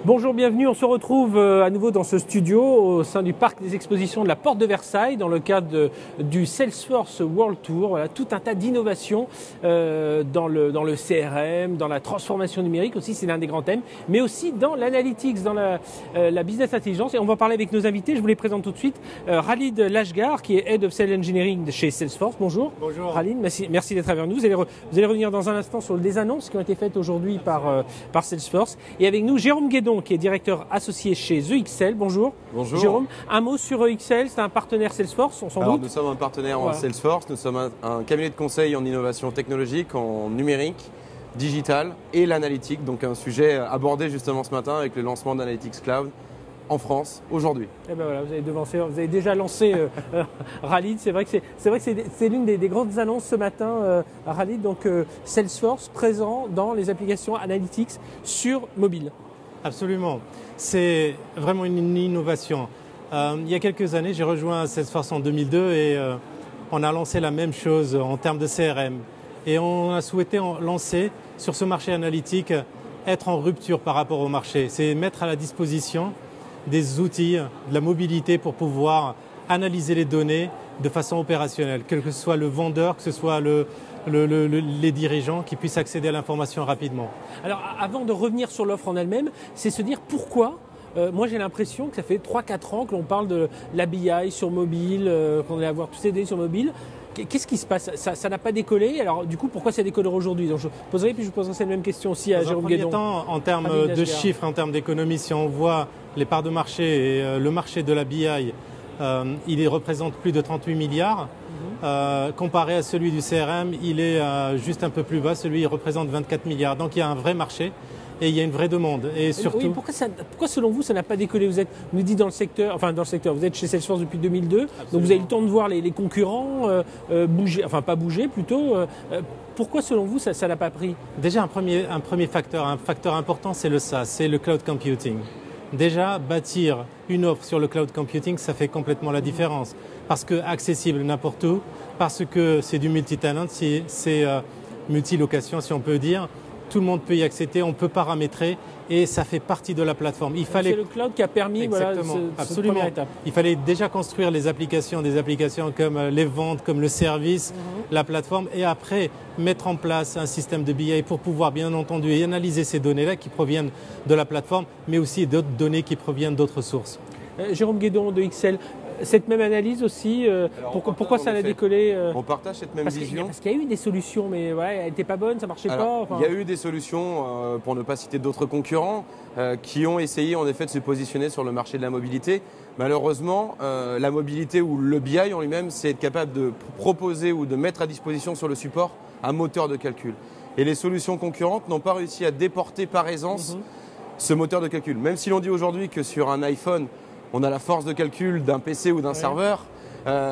Bonjour, bienvenue. On se retrouve à nouveau dans ce studio au sein du parc des expositions de la Porte de Versailles dans le cadre du Salesforce World Tour. Voilà, tout un tas d'innovations dans le CRM, dans la transformation numérique aussi, c'est l'un des grands thèmes, mais aussi dans l'analytics, dans la business intelligence. Et on va parler avec nos invités. Je vous les présente tout de suite. Khalid Lashgar, qui est Head of Sales Engineering chez Salesforce. Bonjour. Bonjour. Khalid, merci d'être avec nous. Vous allez revenir dans un instant sur les annonces qui ont été faites aujourd'hui par Salesforce. Et avec nous, Jérôme Guédon, qui est directeur associé chez EXL. Bonjour. Bonjour. Jérôme, un mot sur EXL, c'est un partenaire Salesforce, on s'en doute. Nous sommes un partenaire en Salesforce, nous sommes un cabinet de conseil en innovation technologique, en numérique, digital et l'analytique, donc un sujet abordé justement ce matin avec le lancement d'Analytics Cloud en France aujourd'hui. Et ben voilà, vous avez déjà lancé Khalid. C'est vrai que c'est l'une des grandes annonces ce matin, Khalid. Donc Salesforce présent dans les applications Analytics sur mobile. Absolument. C'est vraiment une innovation. Il y a quelques années, j'ai rejoint Salesforce en 2002 et on a lancé la même chose en termes de CRM. Et on a souhaité lancer sur ce marché analytique, être en rupture par rapport au marché. C'est mettre à la disposition des outils, de la mobilité pour pouvoir analyser les données de façon opérationnelle, quel que soit le vendeur, que ce soit les dirigeants qui puissent accéder à l'information rapidement. Alors avant de revenir sur l'offre en elle-même, c'est se dire pourquoi. Moi j'ai l'impression que ça fait 3-4 ans que l'on parle de l'ABI sur mobile, qu'on allait avoir tous ces données sur mobile. Qu'est-ce qui se passe? Ça n'a pas décollé. Alors du coup, pourquoi ça décolle aujourd'hui? Donc je poserai, puis je vous poserai cette même question aussi à Jérôme Guédon. En termes de chiffres, en termes d'économie, si on voit les parts de marché et le marché de l'ABI, il représente plus de 38 milliards. Comparé à celui du CRM, il est juste un peu plus bas. Celui, il représente 24 milliards. Donc il y a un vrai marché et il y a une vraie demande. Et surtout, oui, pourquoi selon vous, ça n'a pas décollé? Vous nous dites dans le secteur, vous êtes chez Salesforce depuis 2002, absolument. Donc vous avez eu le temps de voir les concurrents bouger, enfin pas bouger plutôt. Pourquoi selon vous, ça n'a pas pris? Déjà, un premier facteur, un facteur important, c'est le SaaS, c'est le cloud computing. Déjà, bâtir une offre sur le cloud computing, ça fait complètement la différence. Parce que accessible n'importe où, parce que c'est du multi-tenant, c'est multi-location si on peut dire. Tout le monde peut y accéder, on peut paramétrer et ça fait partie de la plateforme. C'est le cloud qui a permis cette première étape. Il fallait déjà construire des applications comme les ventes, comme le service, la plateforme, et après mettre en place un système de BI pour pouvoir bien entendu analyser ces données-là qui proviennent de la plateforme, mais aussi d'autres données qui proviennent d'autres sources. Jérôme Guédon de EXL. Cette même analyse aussi, pourquoi ça a décollé On partage cette même vision. Parce qu'il y a eu des solutions, mais elle n'était pas bonne, ça ne marchait pas. Il y a eu des solutions, pour ne pas citer d'autres concurrents, qui ont essayé en effet de se positionner sur le marché de la mobilité. Malheureusement, la mobilité ou le BI en lui-même, c'est être capable de proposer ou de mettre à disposition sur le support un moteur de calcul. Et les solutions concurrentes n'ont pas réussi à déporter par aisance ce moteur de calcul. Même si l'on dit aujourd'hui que sur un iPhone, on a la force de calcul d'un PC ou d'un serveur.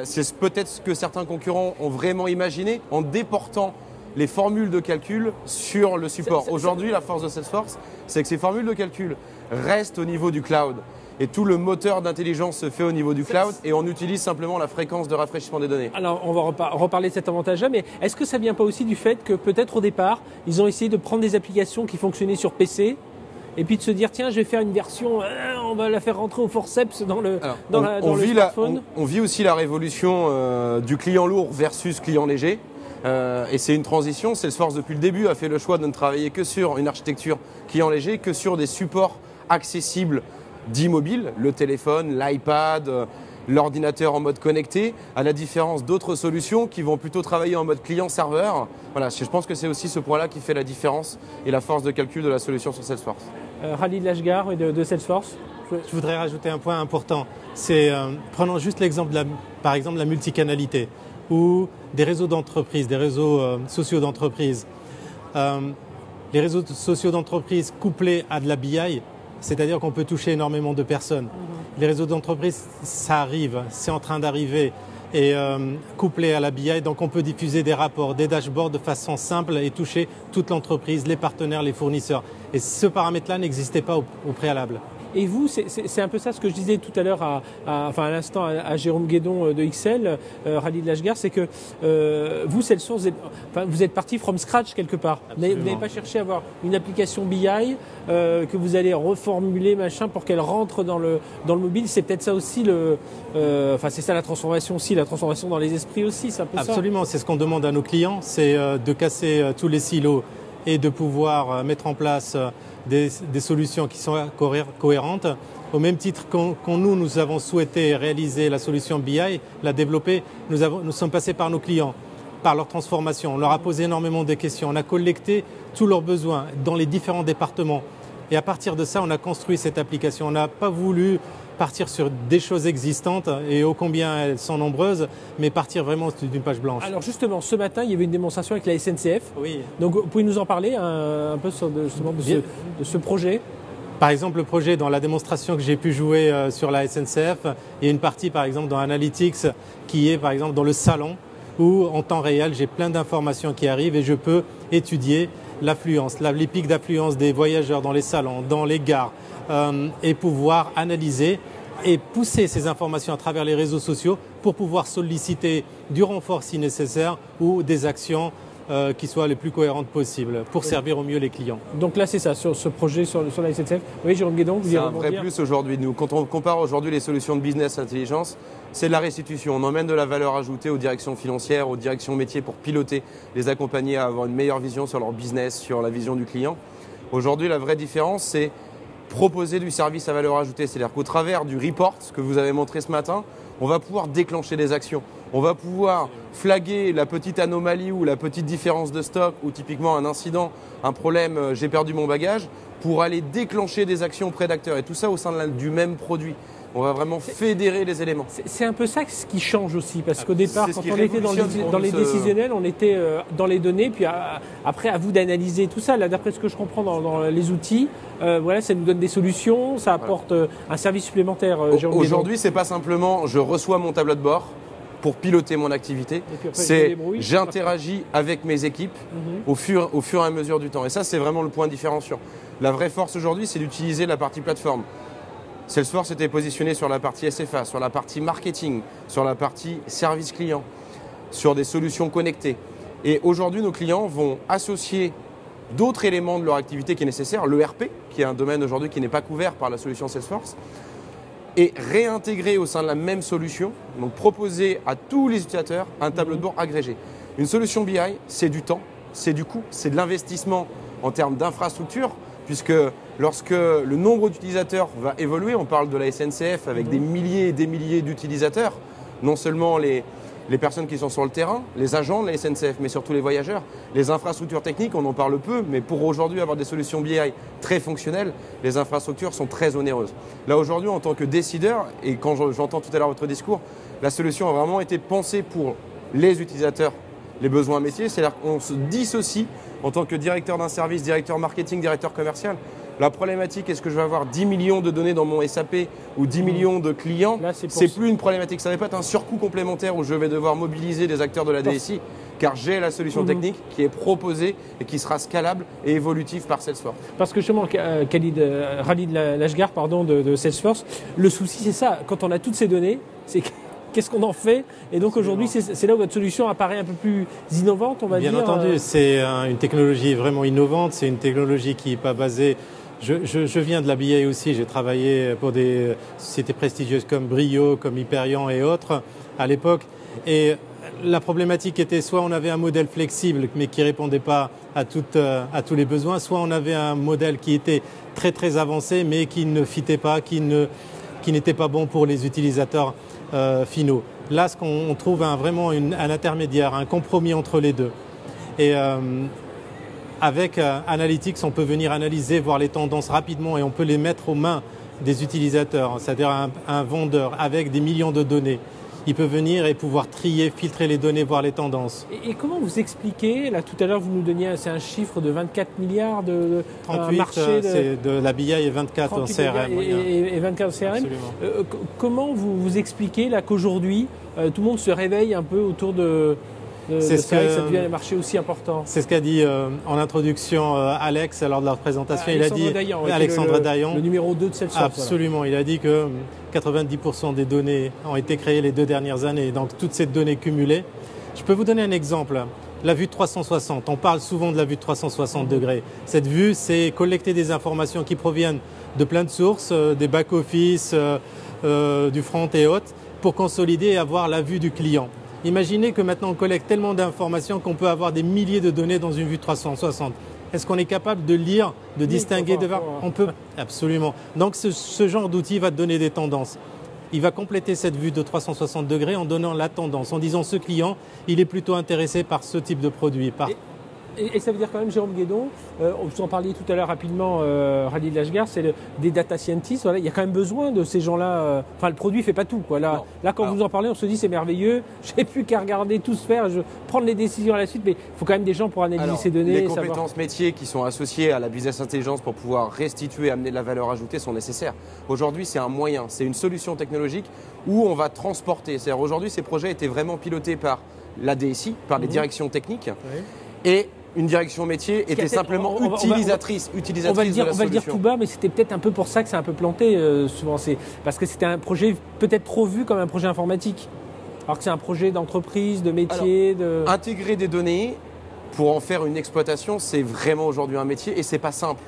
C'est peut-être ce que certains concurrents ont vraiment imaginé en déportant les formules de calcul sur le support. Aujourd'hui, la force de Salesforce, c'est que ces formules de calcul restent au niveau du cloud. Et tout le moteur d'intelligence se fait au niveau du cloud et on utilise simplement la fréquence de rafraîchissement des données. Alors, on va reparler de cet avantage-là, mais est-ce que ça ne vient pas aussi du fait que peut-être au départ, ils ont essayé de prendre des applications qui fonctionnaient sur PC et puis de se dire, tiens, je vais faire une version, on va la faire rentrer au forceps dans le smartphone. On vit aussi la révolution du client lourd versus client léger. Et c'est une transition. Salesforce, depuis le début, a fait le choix de ne travailler que sur une architecture client léger, que sur des supports accessibles dits mobiles, le téléphone, l'iPad, l'ordinateur en mode connecté, à la différence d'autres solutions qui vont plutôt travailler en mode client-serveur. Voilà, je pense que c'est aussi ce point-là qui fait la différence et la force de calcul de la solution sur Salesforce. Khalid Lashgar de Salesforce. Je voudrais rajouter un point important. C'est, prenons juste l'exemple par exemple, la multicanalité ou des réseaux d'entreprise, des réseaux sociaux d'entreprise. Les réseaux sociaux d'entreprise couplés à de la BI, c'est-à-dire qu'on peut toucher énormément de personnes. Les réseaux d'entreprise, ça arrive, c'est en train d'arriver. Et couplé à la BI, donc on peut diffuser des rapports, des dashboards de façon simple et toucher toute l'entreprise, les partenaires, les fournisseurs. Et ce paramètre-là n'existait pas au préalable. Et vous, c'est un peu ça ce que je disais tout à l'heure à l'instant à Jérôme Guédon de XL, Khalid Lashgar, c'est que vous, Salesforce, vous êtes parti from scratch quelque part. Vous n'avez pas cherché à avoir une application BI que vous allez reformuler machin pour qu'elle rentre dans le mobile. C'est peut-être ça aussi c'est ça la transformation aussi, la transformation dans les esprits aussi. C'est un peu Absolument, c'est ce qu'on demande à nos clients, c'est de casser tous les silos et de pouvoir mettre en place des solutions qui sont cohérentes. Au même titre nous avons souhaité réaliser la solution BI, la développer, nous sommes passés par nos clients, par leur transformation. On leur a posé énormément de questions, on a collecté tous leurs besoins dans les différents départements. Et à partir de ça, on a construit cette application. On n'a pas voulu partir sur des choses existantes et ô combien elles sont nombreuses, mais partir vraiment d'une page blanche. Alors justement, ce matin, il y avait une démonstration avec la SNCF. Oui. Donc vous pouvez nous en parler un peu de ce projet? Par exemple, le projet, dans la démonstration que j'ai pu jouer sur la SNCF, il y a une partie par exemple dans Analytics qui est par exemple dans le salon où en temps réel, j'ai plein d'informations qui arrivent et je peux étudier l'affluence, les pics d'affluence des voyageurs dans les salons, dans les gares, et pouvoir analyser et pousser ces informations à travers les réseaux sociaux pour pouvoir solliciter du renfort si nécessaire ou des actions qui soient les plus cohérentes possibles pour servir au mieux les clients. Donc là, c'est ça, sur ce projet sur la SNCF. Oui, Jérôme Guédon, vous c'est un vrai plus aujourd'hui. Nous, quand on compare aujourd'hui les solutions de business intelligence, c'est de la restitution. On emmène de la valeur ajoutée aux directions financières, aux directions métiers pour piloter, les accompagner à avoir une meilleure vision sur leur business, sur la vision du client. Aujourd'hui, la vraie différence, c'est proposer du service à valeur ajoutée. C'est-à-dire qu'au travers du report, ce que vous avez montré ce matin, on va pouvoir déclencher des actions. On va pouvoir flaguer la petite anomalie ou la petite différence de stock ou typiquement un incident, un problème, j'ai perdu mon bagage, pour aller déclencher des actions auprès d'acteurs. Et tout ça au sein du même produit. On va vraiment fédérer les éléments. C'est un peu ça ce qui change aussi, parce qu'au départ, quand on était dans les décisionnels, on était dans les données, puis après à vous d'analyser tout ça. Là, d'après ce que je comprends dans les outils, ça nous donne des solutions, ça apporte un service supplémentaire. Aujourd'hui, c'est pas simplement je reçois mon tableau de bord pour piloter mon activité, c'est j'interagis avec mes équipes au fur et à mesure du temps. Et ça, c'est vraiment le point différenciant. La vraie force aujourd'hui, c'est d'utiliser la partie plateforme. Salesforce était positionné sur la partie SFA, sur la partie marketing, sur la partie service client, sur des solutions connectées. Et aujourd'hui, nos clients vont associer d'autres éléments de leur activité qui est nécessaire, l'ERP, qui est un domaine aujourd'hui qui n'est pas couvert par la solution Salesforce, et réintégrer au sein de la même solution, donc proposer à tous les utilisateurs un tableau de bord agrégé. Une solution BI, c'est du temps, c'est du coût, c'est de l'investissement en termes d'infrastructure, puisque lorsque le nombre d'utilisateurs va évoluer, on parle de la SNCF avec des milliers et des milliers d'utilisateurs, non seulement les personnes qui sont sur le terrain, les agents de la SNCF, mais surtout les voyageurs. Les infrastructures techniques, on en parle peu, mais pour aujourd'hui avoir des solutions BI très fonctionnelles, les infrastructures sont très onéreuses. Là aujourd'hui, en tant que décideur, et quand j'entends tout à l'heure votre discours, la solution a vraiment été pensée pour les utilisateurs, les besoins métiers, c'est-à-dire qu'on se dissocie en tant que directeur d'un service, directeur marketing, directeur commercial. La problématique, est-ce que je vais avoir 10 millions de données dans mon SAP ou 10 millions de clients? C'est plus une problématique. Ça ne va pas être un surcoût complémentaire où je vais devoir mobiliser des acteurs de la DSI, car j'ai la solution technique qui est proposée et qui sera scalable et évolutive par Salesforce. Parce que justement, Khalid Lashgar de Salesforce, le souci c'est ça, quand on a toutes ces données, c'est qu'est-ce qu'on en fait? Et donc aujourd'hui, c'est là où votre solution apparaît un peu plus innovante, on va dire. Bien entendu, c'est une technologie vraiment innovante, c'est une technologie qui n'est pas basée... Je viens de la BI aussi, j'ai travaillé pour des sociétés prestigieuses comme Brio, comme Hyperion et autres à l'époque. Et la problématique était soit on avait un modèle flexible mais qui ne répondait pas à tous les besoins, soit on avait un modèle qui était très très avancé mais qui ne fitait pas, qui n'était pas bon pour les utilisateurs finaux. Là, ce qu'on trouve vraiment un intermédiaire, un compromis entre les deux. Et avec Analytics, on peut venir analyser, voir les tendances rapidement et on peut les mettre aux mains des utilisateurs, c'est-à-dire un vendeur avec des millions de données. Il peut venir et pouvoir trier, filtrer les données, voir les tendances. Et comment vous expliquez, là tout à l'heure vous nous donniez c'est un chiffre de 24 milliards de 38, marché c'est de la BI et 24 en CRM. Et 24 en CRM. Comment vous expliquez là qu'aujourd'hui tout le monde se réveille un peu autour de C'est ça devient un marché aussi important. C'est ce qu'a dit en introduction Alex lors de leur présentation. Alexandre Dayan, le numéro 2 de Salesforce. Absolument, voilà. Il a dit que 90% des données ont été créées les 2 dernières années. Donc toutes ces données cumulées. Je peux vous donner un exemple. La vue de 360. On parle souvent de la vue de 360 degrés. Cette vue, c'est collecter des informations qui proviennent de plein de sources, des back-office, du front et autres, pour consolider et avoir la vue du client. Imaginez que maintenant on collecte tellement d'informations qu'on peut avoir des milliers de données dans une vue de 360. Est-ce qu'on est capable de lire, de distinguer On peut, absolument. Donc ce genre d'outil va te donner des tendances. Il va compléter cette vue de 360 degrés en donnant la tendance, en disant ce client, il est plutôt intéressé par ce type de produit. Et ça veut dire quand même, Jérôme Guédon, vous en parliez tout à l'heure rapidement, Khalid Lashgar, c'est des data scientists. Voilà, il y a quand même besoin de ces gens-là. Enfin, le produit ne fait pas tout, quoi. Là, quand vous en parlez, on se dit c'est merveilleux. Je n'ai plus qu'à regarder tout se faire, prendre les décisions à la suite. Mais il faut quand même des gens pour analyser ces données. Les compétences métiers qui sont associées à la business intelligence pour pouvoir restituer, amener de la valeur ajoutée sont nécessaires. Aujourd'hui, c'est un moyen, c'est une solution technologique où on va transporter. C'est-à-dire aujourd'hui, ces projets étaient vraiment pilotés par la DSI, par les directions techniques. Et une direction métier était simplement utilisatrice de la solution. On va le dire tout bas, mais c'était peut-être un peu pour ça que c'est un peu planté souvent. C'est parce que c'était un projet peut-être trop vu comme un projet informatique, alors que c'est un projet d'entreprise, de métier. Intégrer des données pour en faire une exploitation, c'est vraiment aujourd'hui un métier et c'est pas simple.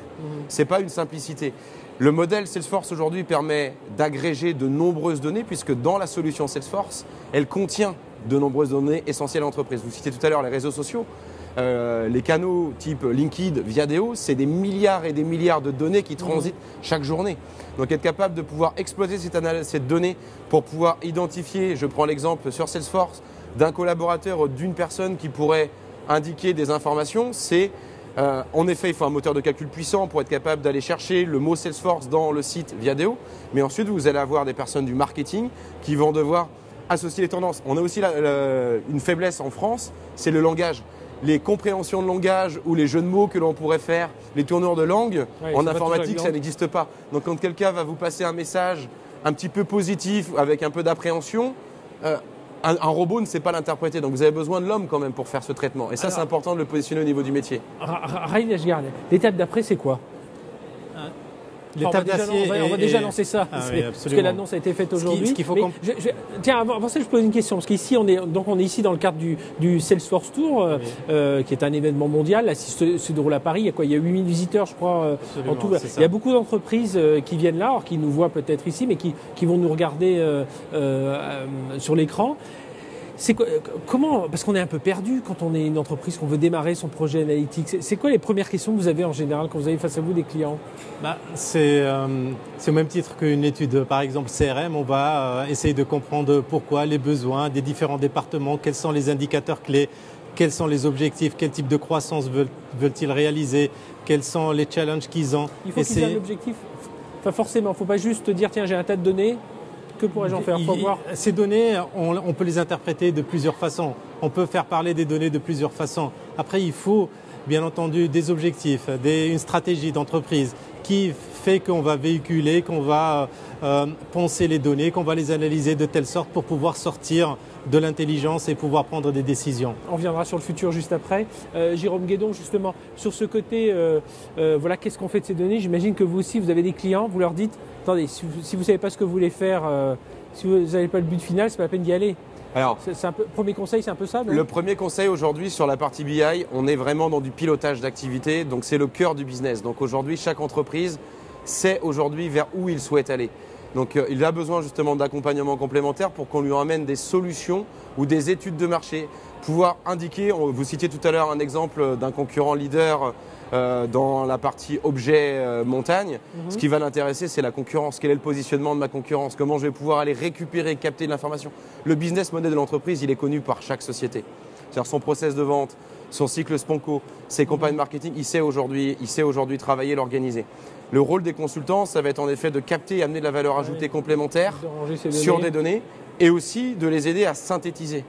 C'est pas une simplicité. Le modèle Salesforce aujourd'hui permet d'agréger de nombreuses données puisque dans la solution Salesforce, elle contient de nombreuses données essentielles à l'entreprise. Vous citiez tout à l'heure les réseaux sociaux. Les canaux type LinkedIn, Viadeo, c'est des milliards et des milliards de données qui transitent chaque journée. Donc être capable de pouvoir exploiter cette donnée pour pouvoir identifier, je prends l'exemple sur Salesforce, d'un collaborateur ou d'une personne qui pourrait indiquer des informations, c'est en effet, il faut un moteur de calcul puissant pour être capable d'aller chercher le mot Salesforce dans le site Viadeo, mais ensuite vous allez avoir des personnes du marketing qui vont devoir associer les tendances. On a aussi une faiblesse en France, c'est le langage. Les compréhensions de langage ou les jeux de mots que l'on pourrait faire, les tournures de langue, en informatique, ça n'existe pas. Donc quand quelqu'un va vous passer un message un petit peu positif, avec un peu d'appréhension, un robot ne sait pas l'interpréter. Donc vous avez besoin de l'homme quand même pour faire ce traitement. Et ça, c'est important de le positionner au niveau du métier. Khalid Lashgar, l'étape d'après, c'est quoi? On va déjà lancer ça, parce que l'annonce a été faite aujourd'hui. Tiens, avant ça, je pose une question, parce qu'ici, on est ici dans le cadre du Salesforce Tour, qui est un événement mondial. Là, si se déroule à Paris, il y a quoi? Il y a 8000 visiteurs, je crois, en tout. Il y a beaucoup d'entreprises qui viennent là, alors qui nous voient peut-être ici, mais qui vont nous regarder sur l'écran. Comment, parce qu'on est un peu perdu quand on est une entreprise, qu'on veut démarrer son projet analytique. C'est quoi les premières questions que vous avez en général quand vous avez face à vous des clients? C'est au même titre qu'une étude, par exemple CRM, on va essayer de comprendre pourquoi, les besoins des différents départements, quels sont les indicateurs clés, quels sont les objectifs, quel type de croissance veulent-ils réaliser, quels sont les challenges qu'ils ont. Il faut qu'ils aient un objectif. Enfin, forcément, il ne faut pas juste dire tiens, j'ai un tas de données. Que pourrais-je en faire? Faut voir. Ces données, on peut les interpréter de plusieurs façons. On peut faire parler des données de plusieurs façons. Après, il faut bien entendu des objectifs, une stratégie d'entreprise qui fait qu'on va véhiculer, qu'on va penser les données, qu'on va les analyser de telle sorte pour pouvoir sortir de l'intelligence et pouvoir prendre des décisions. On reviendra sur le futur juste après. Jérôme Guédon, justement, sur ce côté, voilà, qu'est-ce qu'on fait de ces données? J'imagine que vous aussi, vous avez des clients, vous leur dites, attendez, si vous ne savez pas ce que vous voulez faire, si vous n'avez pas le but final, c'est pas la peine d'y aller. Alors, premier conseil, c'est un peu ça, non? Le premier conseil aujourd'hui sur la partie BI, on est vraiment dans du pilotage d'activité, donc c'est le cœur du business. Donc aujourd'hui, chaque entreprise sait aujourd'hui vers où il souhaite aller. Donc il a besoin justement d'accompagnement complémentaire pour qu'on lui emmène des solutions ou des études de marché, pouvoir indiquer, vous citiez tout à l'heure un exemple d'un concurrent leader dans la partie objet montagne. Ce qui va l'intéresser, c'est la concurrence. Quel est le positionnement de ma concurrence? Comment je vais pouvoir aller récupérer, capter de l'information? Le business model de l'entreprise, il est connu par chaque société. C'est-à-dire son process de vente, son cycle Spanco, ses campagnes marketing, il sait aujourd'hui travailler, l'organiser. Le rôle des consultants, ça va être en effet de capter et amener de la valeur ajoutée complémentaire sur des données et aussi de les aider à synthétiser.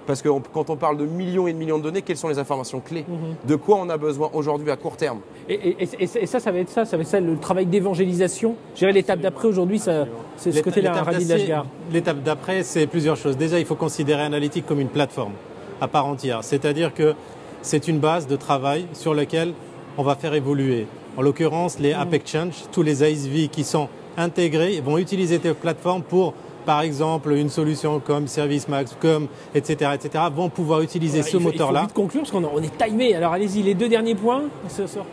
Parce que quand on parle de millions et de millions de données, quelles sont les informations clés? De quoi on a besoin aujourd'hui à court terme? Et ça va être ça le travail d'évangélisation. Je dirais l'étape d'après aujourd'hui, c'est ce côté-là, Khalid Lashgar. L'étape d'après, c'est plusieurs choses. Déjà, il faut considérer Analytics comme une plateforme. à part entière. C'est-à-dire que c'est une base de travail sur laquelle on va faire évoluer. En l'occurrence, les App Exchange, tous les ASV qui sont intégrés vont utiliser tes plateformes pour, par exemple, une solution comme ServiceMax, comme etc., vont pouvoir utiliser ce moteur-là. Il faut vite conclure parce qu'on est timé. Alors allez-y, les 2 derniers points.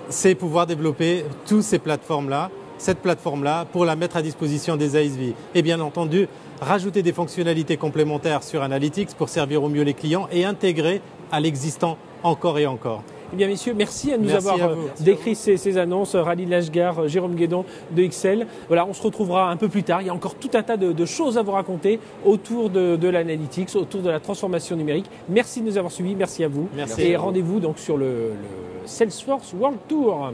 C'est pouvoir développer toutes ces plateformes-là, cette plateforme-là, pour la mettre à disposition des ASV. Et bien entendu, rajouter des fonctionnalités complémentaires sur Analytics pour servir au mieux les clients et intégrer à l'existant encore et encore. Eh bien, messieurs, merci à nous avoir décrit ces annonces. Rally Lashgar, Jérôme Guédon de XL. Voilà, on se retrouvera un peu plus tard. Il y a encore tout un tas de choses à vous raconter autour de l'analytics, autour de la transformation numérique. Merci de nous avoir suivis. Merci à vous. Merci. Et rendez-vous donc sur le Salesforce World Tour.